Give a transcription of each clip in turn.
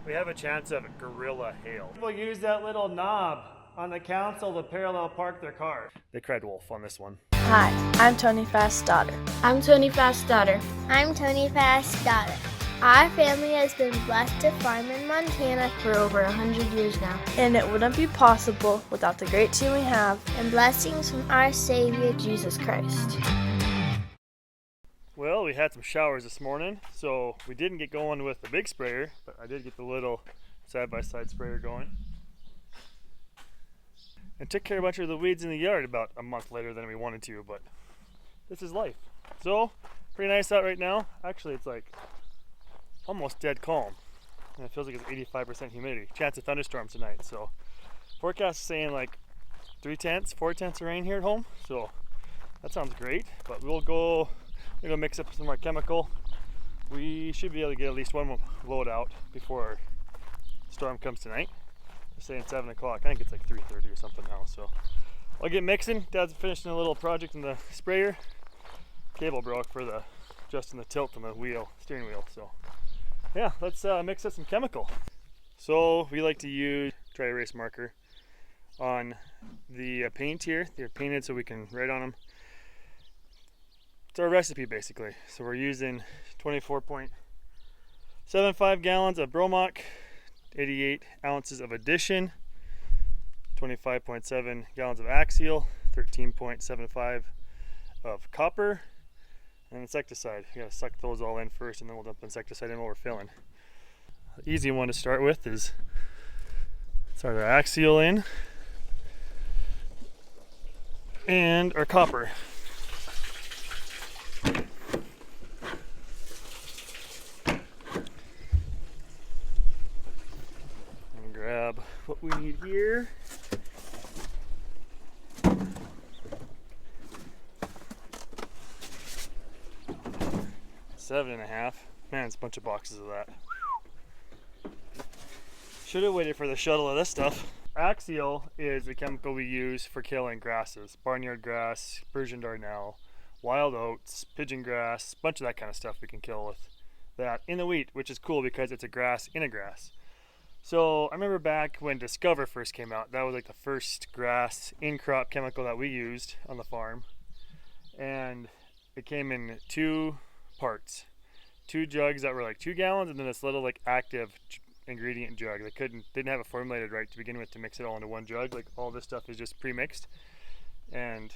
we have a chance of gorilla hail. People use that little knob on the council to parallel park their car. They cried wolf on this one. Hi, I'm Tony Fast's daughter. I'm Tony Fast's daughter. I'm Tony Fast's daughter. Our family has been blessed to farm in Montana for over 100 years now. And it wouldn't be possible without the great team we have and blessings from our Savior, Jesus Christ. Well, we had some showers this morning, so we didn't get going with the big sprayer, but I did get the little side-by-side sprayer going. And took care of a bunch of the weeds in the yard about a month later than we wanted to, but this is life. So, pretty nice out right now. Actually, it's like almost dead calm. And it feels like it's 85% humidity. Chance of thunderstorms tonight, so forecast is saying like 3/10, 4/10 of rain here at home, so that sounds great. But we'll go mix up some more chemical. We should be able to get at least one load out before our storm comes tonight. They're saying 7 o'clock. I think it's like 3:30 or something now, so I'll get mixing. Dad's finishing a little project in the sprayer. Cable broke for adjusting the tilt on the steering wheel, so yeah, let's mix up some chemical. So we like to use dry erase marker on the paint here. They're painted so we can write on them. It's our recipe basically. So we're using 24.75 gallons of Bromock, 88 ounces of addition, 25.7 gallons of Axial, 13.75 of copper, and insecticide. You gotta suck those all in first and then we'll dump insecticide in while we're filling. The easy one to start with is start our Axial in and our copper. And grab what we need here. Seven and a half. Man, it's a bunch of boxes of that. Should have waited for the shuttle of this stuff. Axial is the chemical we use for killing grasses. Barnyard grass, Persian darnel, wild oats, pigeon grass, a bunch of that kind of stuff we can kill with that in the wheat, which is cool because it's a grass in a grass. So I remember back when Discover first came out, that was like the first grass in-crop chemical that we used on the farm. And it came in 2 parts. 2 jugs that were like 2 gallons and then this little like active ingredient jug. They didn't have it formulated right to begin with to mix it all into one jug. Like all this stuff is just pre-mixed. And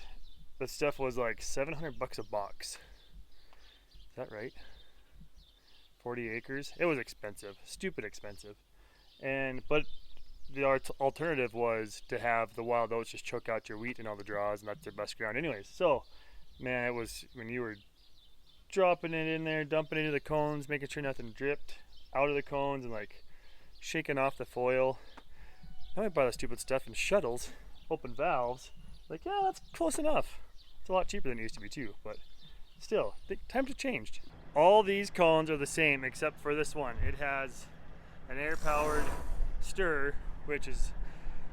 the stuff was like $700 a box. Is that right? 40 acres. It was expensive, stupid expensive. But the alternative was to have the wild oats just choke out your wheat and all the draws, and that's their best ground anyways. So man, it was when you were dropping it in there, dumping it into the cones, making sure nothing dripped out of the cones and like shaking off the foil. Now I buy the stupid stuff in shuttles, open valves. Like, yeah, that's close enough. It's a lot cheaper than it used to be too, but still, times have changed. All these cones are the same except for this one. It has an air-powered stir, which is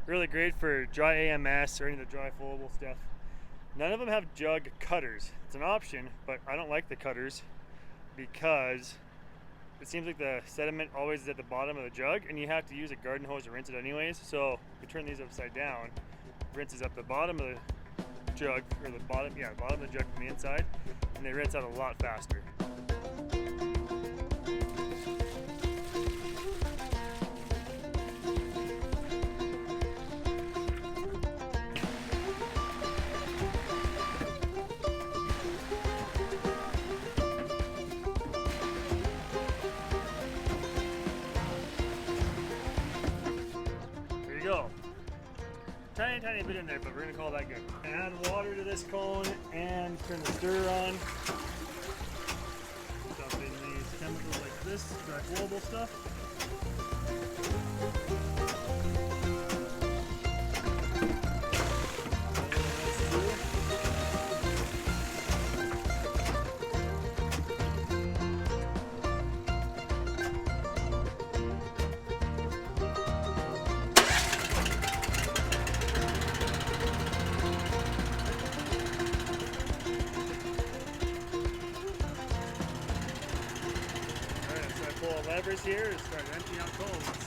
really great for dry AMS or any of the dry flowable stuff. None of them have jug cutters. It's an option, but I don't like the cutters because it seems like the sediment always is at the bottom of the jug and you have to use a garden hose to rinse it anyways. So you turn these upside down, rinses up the bottom of the jug, or the bottom of the jug from the inside, and they rinse out a lot faster. Tiny bit in there, but we're gonna call that good. Add water to this cone and turn the stir on. Dump in these chemicals like this, dry flowable stuff. Levers here and start emptying out coals.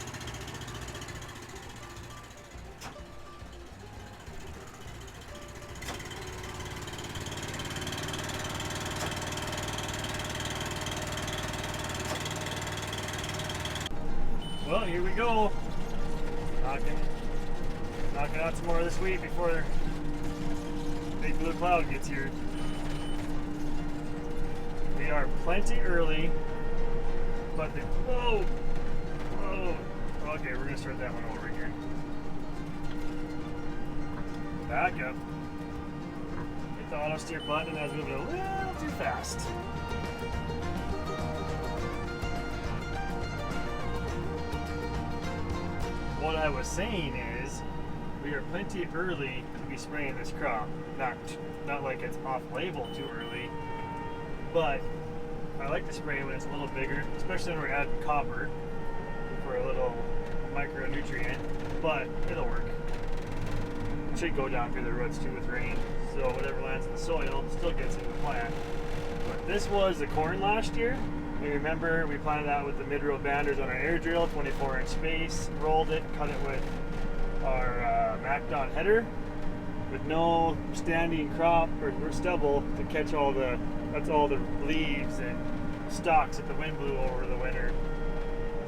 Well, here we go. Knocking out some more this week before the big blue cloud gets here. We are plenty early, but whoa. Okay, we're gonna start that one over again. Back up. Hit the auto steer button, and I was moving a little too fast. What I was saying is, we are plenty early to be spraying this crop. Not like it's off-label too early, but I like to spray when it's a little bigger, especially when we're adding copper for a little micronutrient, but it'll work. It should go down through the roots too with rain, so whatever lands in the soil still gets into the plant. But this was the corn last year. You remember we planted that with the mid-row banders on our air drill, 24-inch space, rolled it, cut it with our MacDon header with no standing crop or stubble to catch all the leaves and stalks that the wind blew over the winter.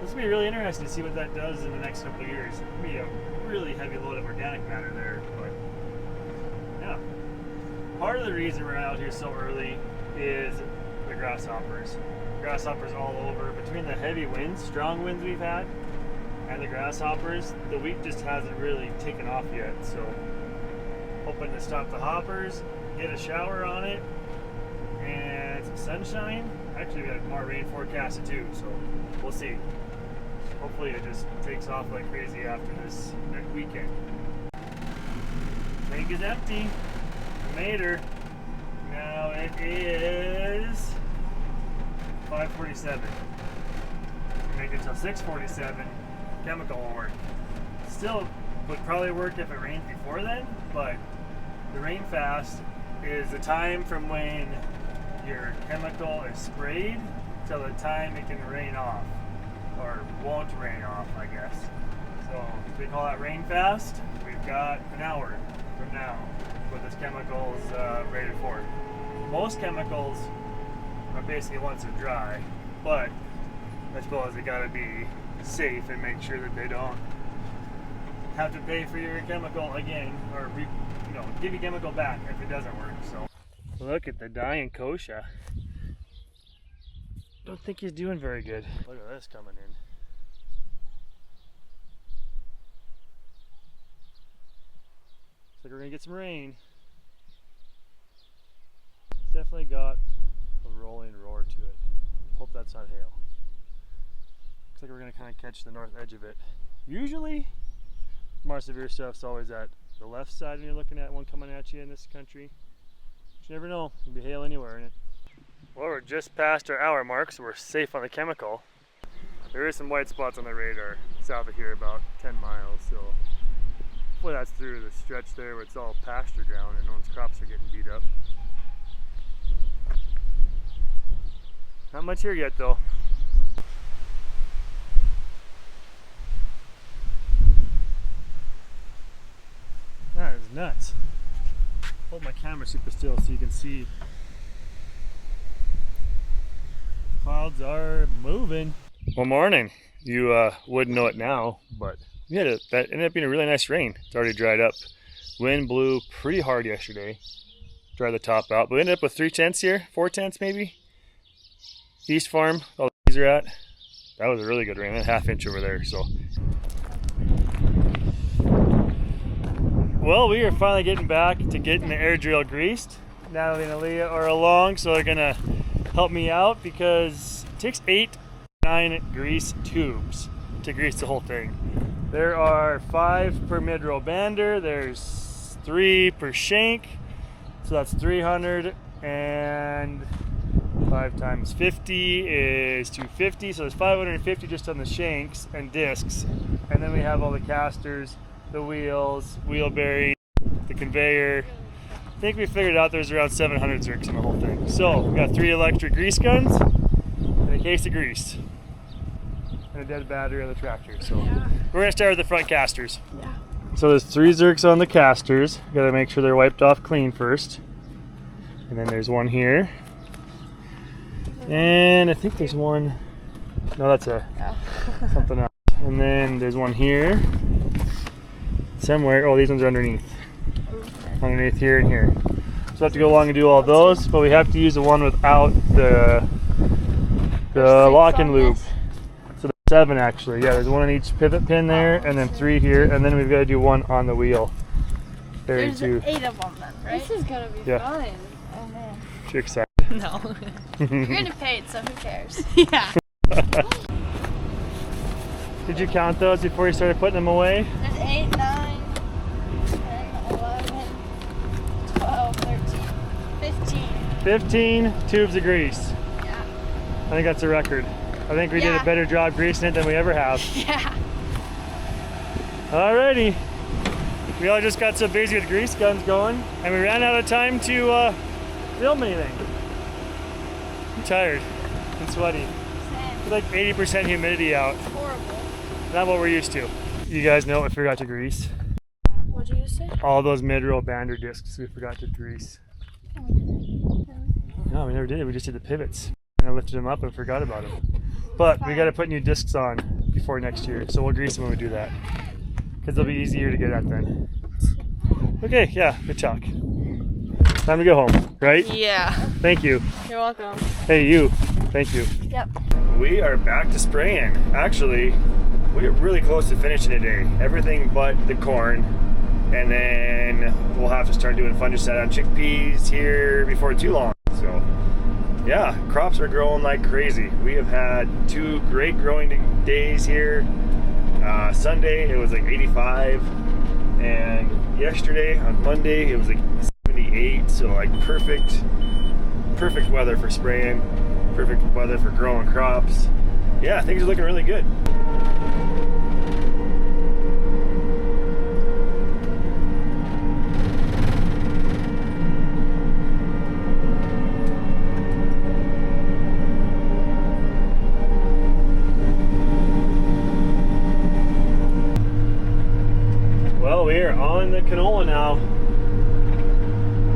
This will be really interesting to see what that does in the next couple of years. It'll be a really heavy load of organic matter there, but yeah. Part of the reason we're out here so early is the grasshoppers. Grasshoppers all over. Between the heavy winds, strong winds we've had, and the grasshoppers, the wheat just hasn't really taken off yet. So hoping to stop the hoppers, get a shower on it, and some sunshine. Actually, we have more rain forecasted too, so we'll see. Hopefully it just takes off like crazy after this next weekend. Tank is empty. I made her. Now it is 5:47. Make it till 6:47. Chemical will work. Still would probably work if it rained before then, but the rain fast is the time from when your chemical is sprayed till the time it can rain off, or won't rain off, I guess. So we call that rain fast. We've got an hour from now what this chemical is rated for. Most chemicals are basically once they're dry, but I suppose they gotta be safe and make sure that they don't have to pay for your chemical again, or give you chemical back if it doesn't work. So look at the dying kochia. Don't think he's doing very good. Look at this coming in. Looks like we're gonna get some rain. It's definitely got a rolling roar to it. Hope that's not hail. Looks like we're gonna kind of catch the north edge of it. Usually, more severe stuff's always at the left side when you're looking at one coming at you in this country. But you never know, it can be hail anywhere in it. Well, we're just past our hour mark, so we're safe on the chemical. There is some white spots on the radar south of here, about 10 miles, so hopefully that's through the stretch there where it's all pasture ground and no one's crops are getting beat up. Not much here yet though. That is nuts. Hold my camera super still so you can see. Clouds are moving. Well, morning. You wouldn't know it now, but that ended up being a really nice rain. It's already dried up. Wind blew pretty hard yesterday. Dried the top out, but we ended up with 3 tenths here, 4 tenths maybe. East Farm, all the trees are at. That was a really good rain, a ½ inch over there. So, well, we are finally getting back to getting the air drill greased. Natalie and Aaliyah are along, so they're gonna help me out because it takes 8-9 grease tubes to grease the whole thing. There are 5 per mid-row bander, there's 3 per shank, so that's 300, and 5 times 50 is 250, so there's 550 just on the shanks and discs. And then we have all the casters, the wheels, wheel bearing, the conveyor. I think we figured out there's around 700 zerks in the whole thing. So we got 3 electric grease guns and a case of grease and a dead battery on the tractor. So we're gonna start with the front casters. Yeah. So there's 3 zerks on the casters. Got to make sure they're wiped off clean first. And then there's one here. And I think there's one. No, that's something else. And then there's one here somewhere. Oh, these ones are underneath. Underneath here and here. So we have to go along and do all those, but we have to use the one without the lock and loop. So there's 7 actually. Yeah, there's one on each pivot pin there, and then 3 here, and then we've got to do one on the wheel. There's 32. 8 of them then, right? This is gonna be fun. Oh man. You're excited. No. You're getting paid, so who cares? Yeah. Did you count those before you started putting them away? There's 8, 9, 10, 11, 12, 13, 15. 15 tubes of grease. Yeah. I think that's a record. I think we did Yeah. a better job greasing it than we ever have. Yeah. Alrighty. We all just got so busy with grease guns going, and we ran out of time to film anything. I'm tired and sweaty. It's like 80% humidity out. Horrible. Not what we're used to. You guys know what we forgot to grease? What'd you just say? All those mid-row bander discs we forgot to grease. No, we never did it. We just did the pivots. And I lifted them up and forgot about them. But we got to put new discs on before next year, so we'll grease them when we do that. Because they'll be easier to get at then. Okay, yeah, good talk. Time to go home, right? Yeah. Thank you. You're welcome. Hey, you. Thank you. Yep. We are back to spraying. Actually, we're really close to finishing today. Everything but the corn. And then we'll have to start doing fungicide on chickpeas here before too long. So, yeah, crops are growing like crazy. We have had 2 great growing days here. Sunday it was like 85, and yesterday on Monday it was like 78. So like perfect weather for spraying, perfect weather for growing crops. Yeah, things are looking really good. Well, we are on the canola now.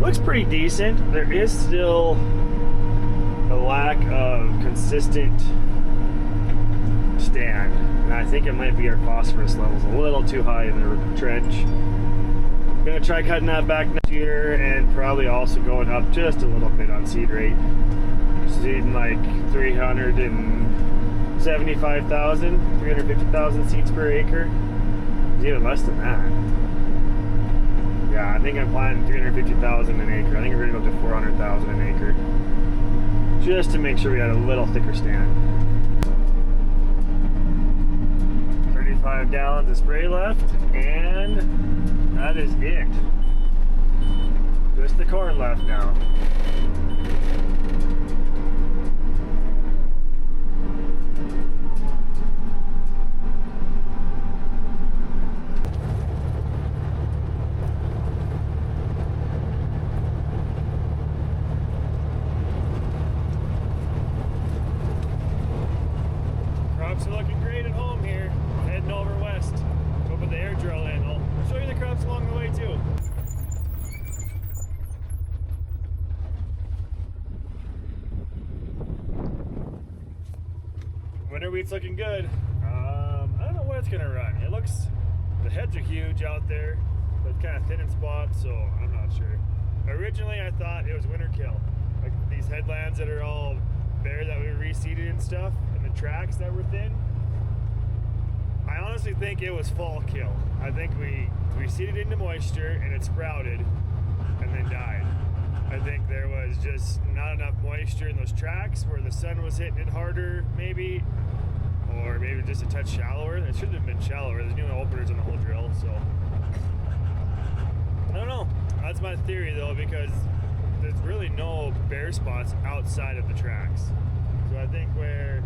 Looks pretty decent. There is still a lack of consistent stand. And I think it might be our phosphorus levels a little too high in the trench. I'm gonna try cutting that back next year, and probably also going up just a little bit on seed rate. Seeding like 375,000, 350,000 seeds per acre. It's even less than that. Yeah, I think I'm planting 350,000 an acre. I think we're gonna go to 400,000 an acre, just to make sure we had a little thicker stand. 35 gallons of spray left, and that is it. Just the corn left now. Crops are looking great at home here. Heading over west. Go put the air drill in. I'll show you the crops along the way too. Winter wheat's looking good. I don't know what it's gonna run. It looks, the heads are huge out there, but it's kind of thin in spots, so I'm not sure. Originally I thought it was winter kill. Like these headlands that are all bare that we reseeded and stuff, and the tracks that were thin. I honestly think it was fall kill. I think we seeded into moisture and it sprouted and then died. I think there was just not enough moisture in those tracks where the sun was hitting it harder, maybe, or maybe just a touch shallower. It shouldn't have been shallower. There's new openers on the whole drill, so I don't know. That's my theory though, because there's really no bare spots outside of the tracks. So I think where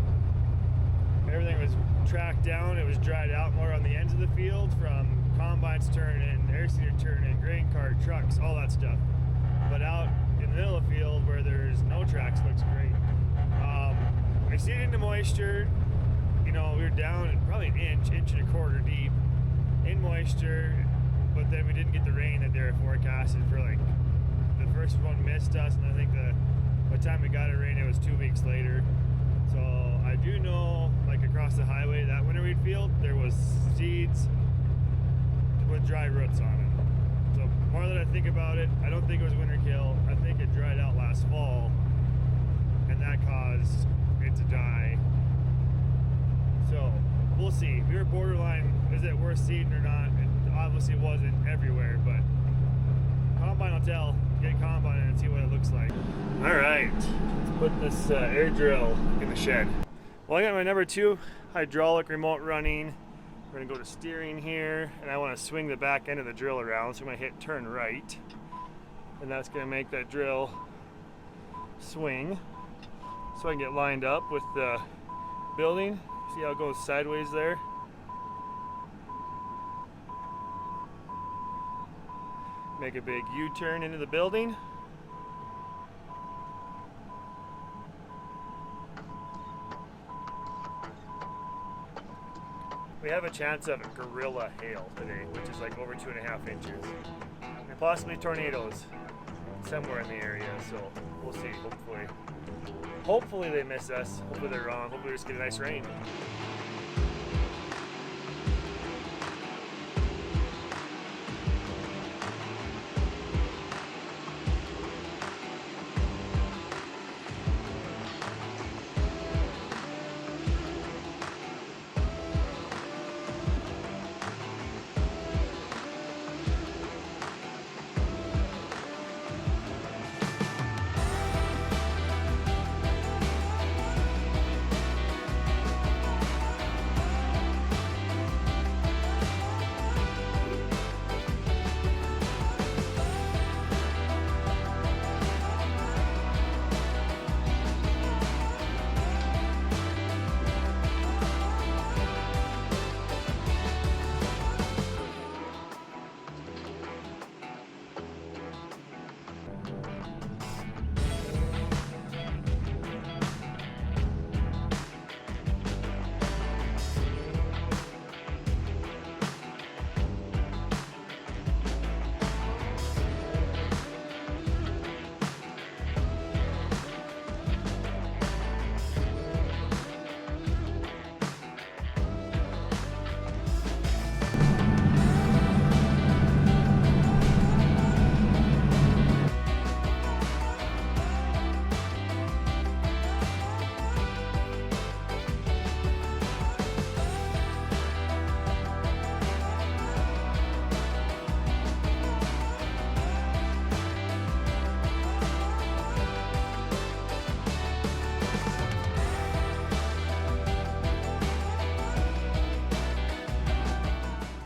everything was tracked down, it was dried out more on the ends of the field from combines turning, air seeder turning, grain cart, trucks, all that stuff. But out in the middle of the field where there's no tracks, looks great. I seeded into moisture. You know, we were down at probably an inch and a quarter deep in moisture, but then we didn't get the rain that they were forecasted for. Like the first one missed us, and I think by the time we got it rain, it was 2 weeks later. So I do know, like across the highway, that winter wheat field, there was seeds to put dry roots on it. So the more that I think about it, I don't think it was winter kill. I think it dried out last fall, and that caused it to die. So we'll see. We were borderline, is it worth seeding or not? It obviously wasn't everywhere, but combine will tell. Get combine and see what it looks like. All right, let's put this air drill in the shed. Well, I got my number 2 hydraulic remote running. We're gonna go to steering here, and I want to swing the back end of the drill around, so I'm gonna hit turn right, and that's gonna make that drill swing so I can get lined up with the building. See how it goes sideways there? Make a big U-turn into the building. We have a chance of gorilla hail today, which is like over 2.5 inches. And possibly tornadoes somewhere in the area, so we'll see, hopefully. Hopefully they miss us. Hopefully they're wrong. Hopefully we just get a nice rain.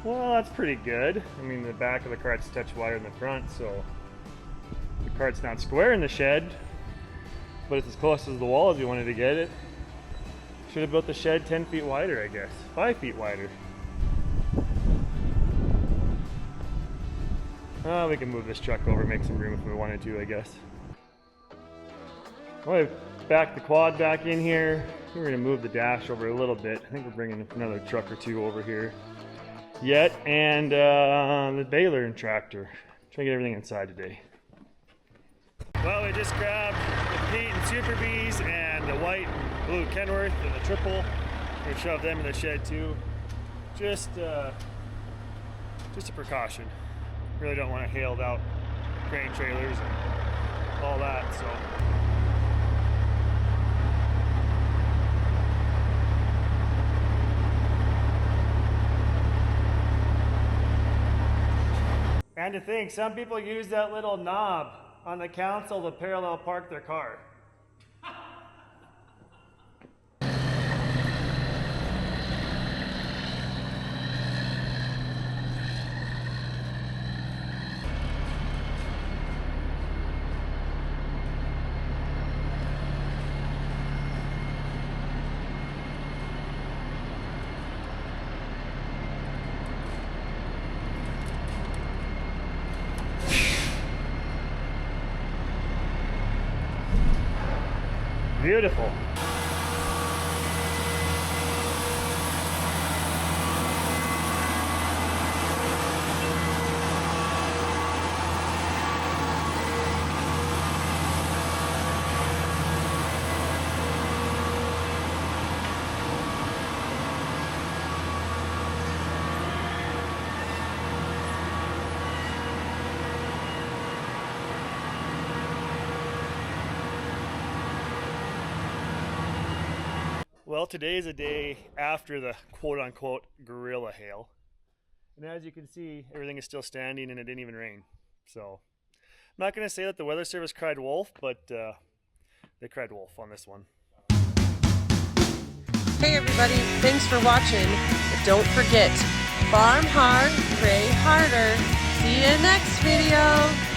Well, that's pretty good. I mean, the back of the cart's a touch wider than the front, so the cart's not square in the shed, but it's as close to the wall as we wanted to get it. Should have built the shed 10 feet wider, I guess. 5 feet wider. We can move this truck over, make some room if we wanted to, I guess. Well, I've backed the quad back in here. We're gonna move the dash over a little bit. I think we're bringing another truck or two over here yet, and the baler and tractor. Try to get everything inside today. Well, we just grabbed the Pete and Super Bees and the white and blue Kenworth and the triple. We're gonna shove them in the shed too. Just a precaution. Really don't want to hailed out grain trailers and all that, so. And to think, some people use that little knob on the council to parallel park their car. Beautiful. Well, today is a day after the quote-unquote gorilla hail. And as you can see, everything is still standing and it didn't even rain. So, I'm not going to say that the Weather Service cried wolf, but they cried wolf on this one. Hey everybody, thanks for watching. But don't forget, farm hard, pray harder. See you next video.